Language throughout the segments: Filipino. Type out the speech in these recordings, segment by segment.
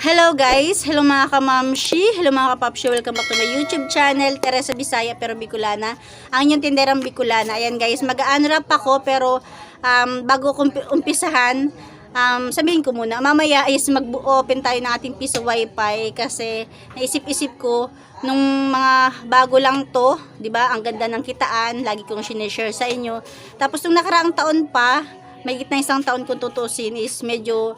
Hello guys, hello mga kamamshi, hello mga kapapshi, welcome back to my YouTube channel, Teresa Bisaya pero Bicolana, ang inyong tinderang Bicolana. Ayan guys, mag-unwrap ako pero bago ko umpisahan, sabihin ko muna, mamaya is mag-open tayo ng ating piso wifi kasi naisip-isip ko nung mga bago lang to, 'di ba? Ang ganda ng kitaan, lagi kong sineshare sa inyo. Tapos nung nakaraang taon pa, may gitna isang taon kung tutusin is medyo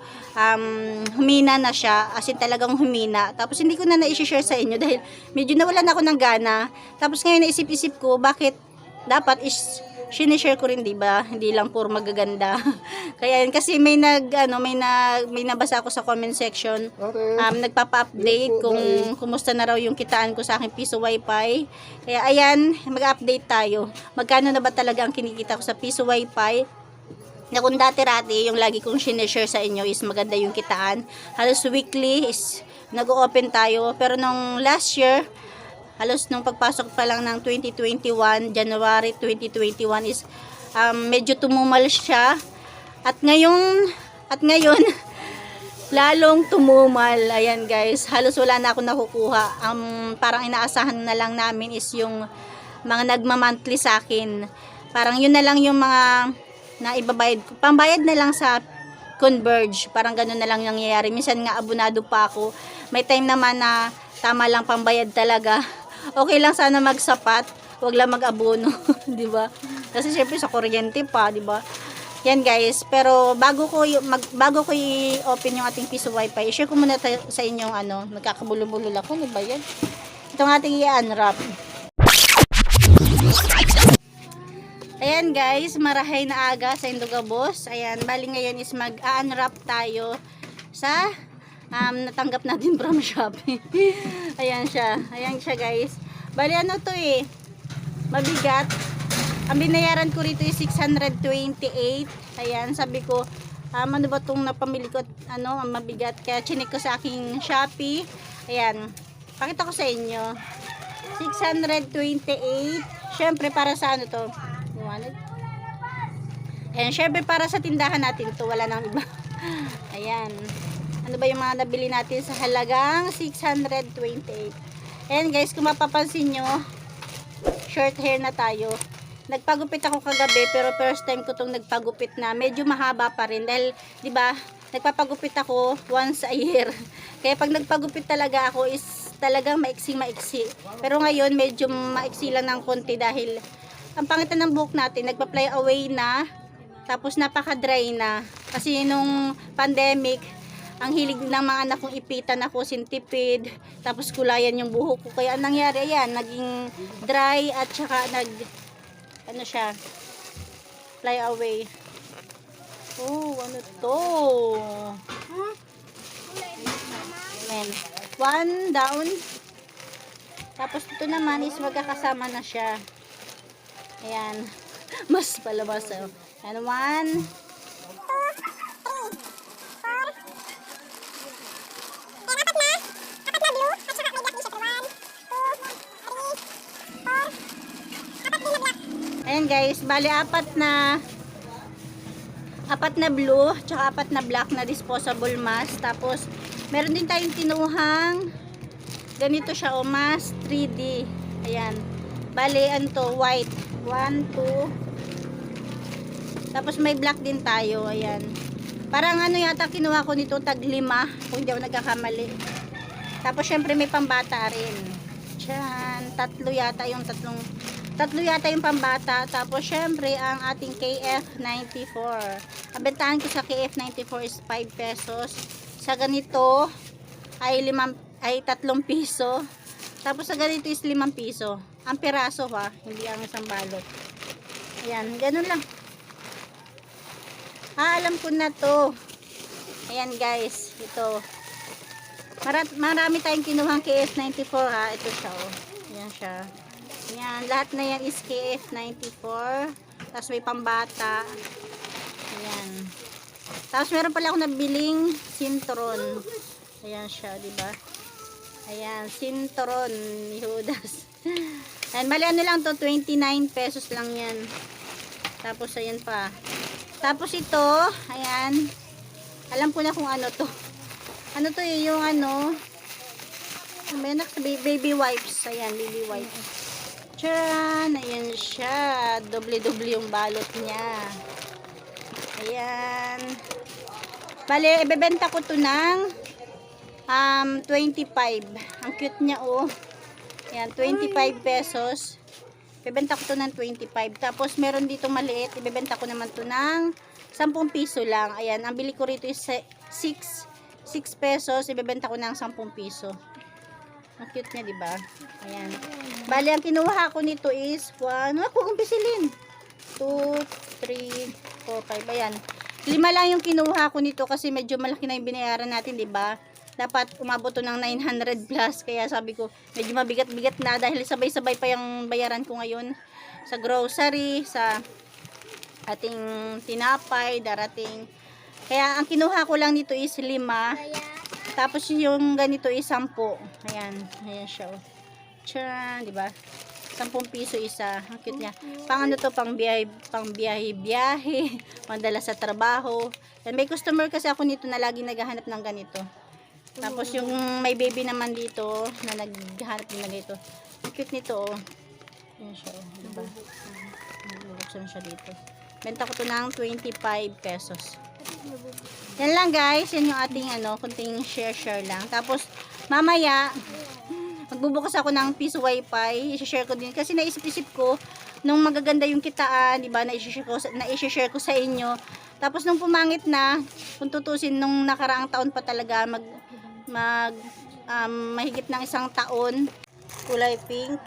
humina na siya, as in talagang humina. Tapos hindi ko na na-share sa inyo dahil medyo nawalan ako ng gana. Tapos ngayon naisip-isip ko bakit dapat is sinishare ko rin, 'di ba? Hindi lang puro magaganda. Kaya kasi may nabasa ako sa comment section. Nagpapa-update kung kumusta na raw yung kitaan ko sa aking piso wifi. Kaya ayan, mag-update tayo. Magkano na ba talaga ang kinikita ko sa piso wifi? Na kung dati-rati, yung lagi kong sineshare sa inyo is maganda yung kitaan. Halos weekly is nag-open tayo. Pero nung last year, halos nung pagpasok pa lang ng 2021, January 2021 is medyo tumumal siya. At ngayon, lalong tumumal. Ayan guys, halos wala na ako nakukuha. Parang inaasahan na lang namin is yung mga nagma-monthly sa akin. Parang yun na lang yung mga na ibabayad ko. Pambayad na lang sa Converge. Parang ganun na lang nangyayari. Minsan nga abonado pa ako. May time naman na tama lang pambayad talaga. Okay lang sana magsapat. Huwag lang mag-abono, 'di ba? Kasi syempre sa kuryente pa, 'di ba? Yan guys, pero bago ko i-open yung ating piso wifi, i-share ko muna sa inyong nagkakabulol-bulol ako, 'di ba 'yan? Itong ating i-unwrap. Ayan guys, marahay na aga sa Indogabos. Ayan, bali ngayon is mag-unwrap tayo sa natanggap natin from Shopee. Ayan siya guys. Bali to mabigat. Ang binayaran ko rito is 628. Ayan, sabi ko, ano ba itong napamili ko ang mabigat. Kaya chinik ko sa aking Shopee. Ayan, pakita ko sa inyo. 628. Syempre para sa to? Ayan, syempre para sa tindahan natin to, wala nang iba. Ayan, ano ba yung mga nabili natin sa halagang 628. Ayan guys, kung mapapansin nyo, short hair na tayo. Nagpagupit ako kagabi pero first time ko tong nagpagupit na medyo mahaba pa rin dahil 'di ba nagpapagupit ako once a year. Kaya pag nagpagupit talaga ako is talagang maiksi. Pero ngayon medyo maiksi lang ng konti dahil ang pangitan ng buhok natin, nagpa-fly away na, tapos napaka-dry na. Kasi nung pandemic, ang hilig ng mga anak kong ipitan ako, sintipid, tapos kulayan yung buhok ko. Kaya ang nangyari, ayan, naging dry at saka fly away. Oh, ano to? Ayan. One down. Tapos ito naman is magkakasama na siya. Ayan. Mas palabas. And 1, 2, 3, 4. Apat na blue. At saka may black din siya. 1, 2, 3, 4. Apat din na black. Ayan guys. Bali apat na blue. Tsaka apat na black na disposable mask. Tapos meron din tayong kinuhang ganito siya mask 3D. Ayan. Bali white. 1, 2. Tapos may black din tayo. Ayan. Parang yata kinuha ko nito tag 5 kung hindi ako nagkakamali. Tapos syempre may pambata rin. Diyan. Tatlo yata yung pambata. Tapos syempre ang ating KF94. Ang bentahan ko sa KF94 is 5 pesos. Sa ganito ay 3 piso. Tapos sa ganito is 5 piso. Ang piraso hindi ang isang balot. Ayan, ganun lang. Alam ko na to. Ayan guys, ito. Marami tayong kinuhang KF94 Ito siya Ayan siya. Ayan, lahat na yan is KF94. Tapos may pambata. Ayan. Tapos meron pala ako nabiling Sintron. Ayan siya, diba? Ayan, Sintron ni Judas. Ayan, mali lang to, 29 pesos lang yan. Tapos ayan pa. Tapos ito, ayan. Alam ko na kung ano to. Ano to yung ano, may baby wipes. Ayan, baby wipes. Tcharan! Ayan siya. Doble-doble yung balot niya. Ayan. Bale, ibebenta ko to ng 25. Ang cute niya, oh. Ayan, 25 pesos. Ibebenta ko to ng 25. Tapos, meron dito maliit. Ibebenta ko naman to ng 10 piso lang. Ayan, ang bili ko rito is 6 pesos. Ibebenta ko ng 10 piso. Ang cute niya, diba? Ayan. Bali, ang kinuha ko nito is 1, ako kung pisilin. 2, 3, 4, 5. Ayan. 5 lang yung kinuha ko nito kasi medyo malaki na yung binayaran natin, diba? Dapat umabot to ng 900 plus. Kaya sabi ko, medyo mabigat-bigat na dahil sabay-sabay pa yung bayaran ko ngayon sa grocery, sa ating tinapay, darating. Kaya ang kinuha ko lang dito is 5. Tapos yung ganito is 10. Ayan, ayan siya. Tcharan, di ba? 10 piso isa. Ang cute niya. Pang ano to, pang biyahe, mandala sa trabaho. Yan, may customer kasi ako nito na lagi naghahanap ng ganito. Tapos yung may baby naman dito na naghahanap din na ganito. Ang cute nito, oh. Ayan siya, oh. Diba? Nabuksan siya dito. Benta ko to ng 25 pesos. Yan lang guys, yan yung ating ano, kunting share lang. Tapos mamaya magbubukas ako ng piso wifi, i-share ko din kasi naisip-isip ko nung magaganda yung kitaan, di ba, na-i-share ko sa inyo. Tapos nung pumangit na, kung tutusin nung nakaraang taon pa talaga mahigit ng 1 taon, kulay pink.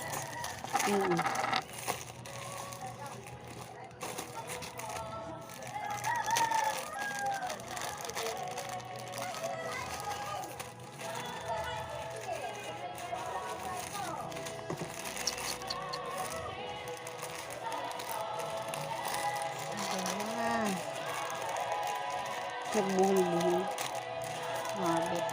Nagbuhol-buhol. Mabit.